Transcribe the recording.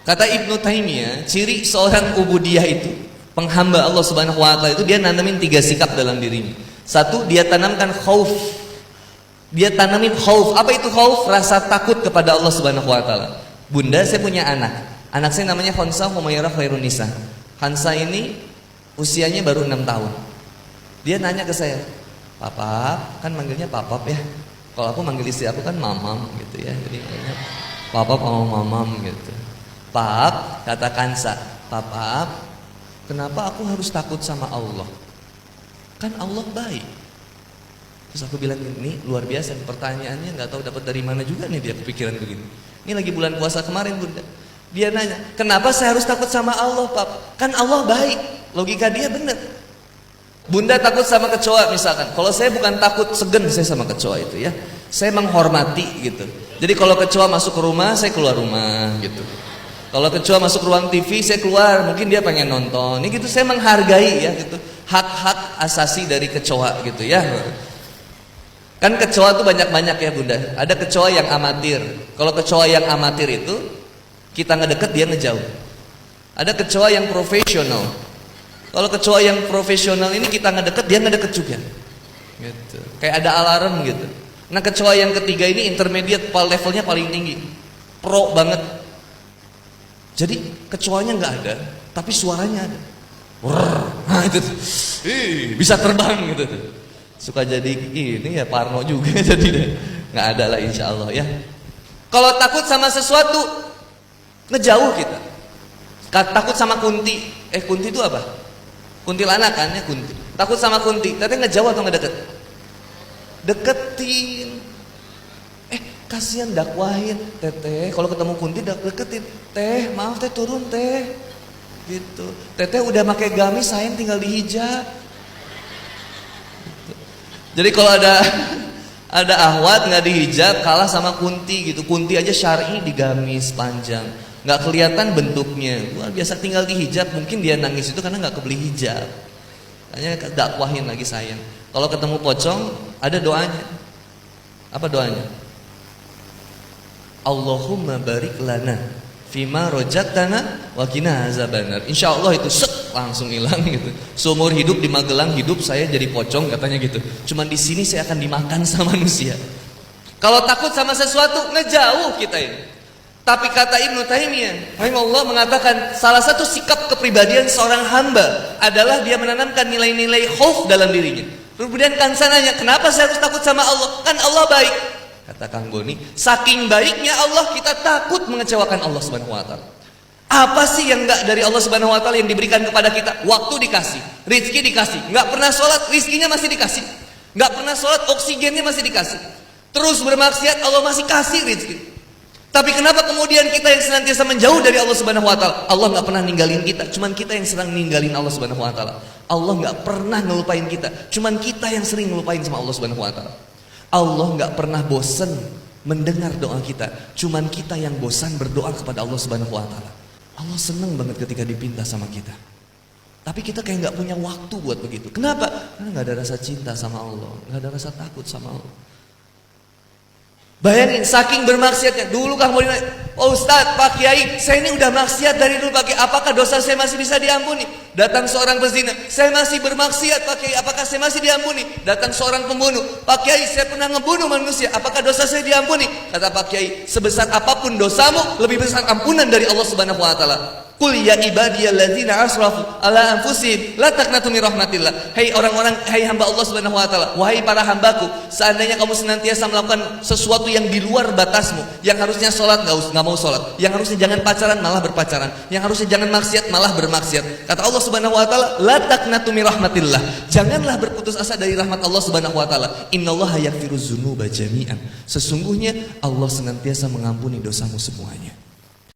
Kata Ibnu Taimiyah, ciri seorang ubudiyah itu, penghamba Allah Subhanahu wa taala itu, dia nanamin 3 sikap dalam dirinya. 1, dia tanamkan khauf. Dia tanamin khauf. Apa itu khauf? Rasa takut kepada Allah Subhanahu wa taala. Bunda, saya punya anak. Anak saya namanya Khansa Humairah Khairun Nisa. Khansa ini usianya baru 6 tahun. Dia nanya ke saya, "Papa, kan manggilnya papap ya. Kalau aku manggil istri aku kan mamam gitu ya. Jadi papap sama mamam gitu." "Pap," kata Khansa, "Papa, kenapa aku harus takut sama Allah? Kan Allah baik." Terus aku bilang, ini luar biasa nih, pertanyaannya nggak tahu dapat dari mana juga nih dia kepikiran begini. Ini lagi bulan puasa kemarin, Bunda. Dia nanya, "Kenapa saya harus takut sama Allah, Pap? Kan Allah baik." Logika dia benar. Bunda takut sama kecoa misalkan. Kalau saya bukan takut, segen saya sama kecoa itu ya. Saya menghormati gitu. Jadi kalau kecoa masuk ke rumah, saya keluar rumah gitu. Kalau kecoa masuk ruang TV, saya keluar, mungkin dia pengen nonton. Ini gitu, saya menghargai ya gitu. Hak-hak asasi dari kecoa gitu ya. Kan kecoa tuh banyak-banyak ya, Bunda. Ada kecoa yang amatir. Kalau kecoa yang amatir itu, kita ngedeket dia ngejauh. Ada kecoa yang profesional. Kalau kecoa yang profesional ini kita ngedeket dia ngedeket juga. Gitu. Kayak ada alarm gitu. Nah, kecoa yang ketiga ini intermediate, levelnya paling tinggi. Pro banget. Jadi kecoanya nggak ada, tapi suaranya ada. Nah itu tuh. Bisa terbang gitu tuh. Suka jadi ini ya Parno juga jadi deh. Nggak ada lah insya Allah ya. Kalau takut sama sesuatu, ngejauh kita. Takut sama kunti. Kunti itu apa? Kuntilanak kan ya, kunti. Takut sama kunti, tapi ngejauh atau ngedeket? Deketin. Kasihan dakwahin, "Teteh, kalau ketemu kunti deketin. Teh, maaf teh, turun teh." Gitu. "Teteh udah pakai gamis, sayang tinggal dihijab." Gitu. Jadi kalau ada ahwat nggak dihijab, kalah sama kunti gitu. Kunti aja syar'i di gamis panjang, nggak kelihatan bentuknya. Wah, biasa tinggal dihijab, mungkin dia nangis itu karena nggak kebeli hijab. Hanya dakwahin lagi sayang. Kalau ketemu pocong, ada doanya. Apa doanya? "Allahumma barik lana fima rojaktana wa qina azabannar." Insya Allah itu langsung hilang gitu. Seumur hidup di Magelang hidup saya jadi pocong katanya gitu. Cuman di sini saya akan dimakan sama manusia. Kalau takut sama sesuatu, ngejauh kita ini. Tapi kata Ibnu Taimiyah rahimahullah mengatakan salah satu sikap kepribadian seorang hamba adalah dia menanamkan nilai-nilai khauf dalam dirinya. Kemudian Khansa nanya, "Kenapa saya harus takut sama Allah? Kan Allah baik." Kata Kang Boni, saking baiknya Allah kita takut mengecewakan Allah Subhanahu wa taala. Apa sih yang enggak dari Allah Subhanahu wa taala yang diberikan kepada kita? Waktu dikasih, rezeki dikasih. Enggak pernah sholat, rezekinya masih dikasih. Enggak pernah sholat, oksigennya masih dikasih. Terus bermaksiat, Allah masih kasih rezeki. Tapi kenapa kemudian kita yang senantiasa menjauh dari Allah Subhanahu wa taala? Allah enggak pernah ninggalin kita, cuman kita yang sering ninggalin Allah Subhanahu wa taala. Allah enggak pernah ngelupain kita, cuman kita yang sering ngelupain sama Allah Subhanahu wa taala. Allah nggak pernah bosan mendengar doa kita, cuman kita yang bosan berdoa kepada Allah Subhanahu wa taala. Allah seneng banget ketika dipinta sama kita. Tapi kita kayak nggak punya waktu buat begitu. Kenapa? Karena nggak ada rasa cinta sama Allah, nggak ada rasa takut sama Allah. Bayangin saking bermaksiatnya. Dulu Kang mau nanya, "Oh Ustadz, Pak Kiai, saya ini udah maksiat dari dulu Pak Kiai, apakah dosa saya masih bisa diampuni?" Datang seorang pezina, "Saya masih bermaksiat Pak Kiai, apakah saya masih diampuni?" Datang seorang pembunuh, "Pak Kiai, saya pernah ngebunuh manusia, apakah dosa saya diampuni?" Kata Pak Kiai, "Sebesar apapun dosamu, lebih besar ampunan dari Allah Subhanahu wa taala. Qul ya ibadiyalladzina asrafu ala anfusihim la taqnatu min rahmatillah." Hai orang-orang, hai hamba Allah Subhanahu wa taala, wahai para hambaku, seandainya kamu senantiasa melakukan sesuatu yang di luar batasmu, yang harusnya sholat nggak mau sholat, yang harusnya jangan pacaran malah berpacaran, yang harusnya jangan maksiat malah bermaksiat. Kata Allah Subhanahu wa taala, la taqnatu min rahmatillah. Janganlah berputus asa dari rahmat Allah Subhanahu wa taala. Innallaha yaghfiruz dzunuba jami'an. Sesungguhnya Allah senantiasa mengampuni dosamu semuanya.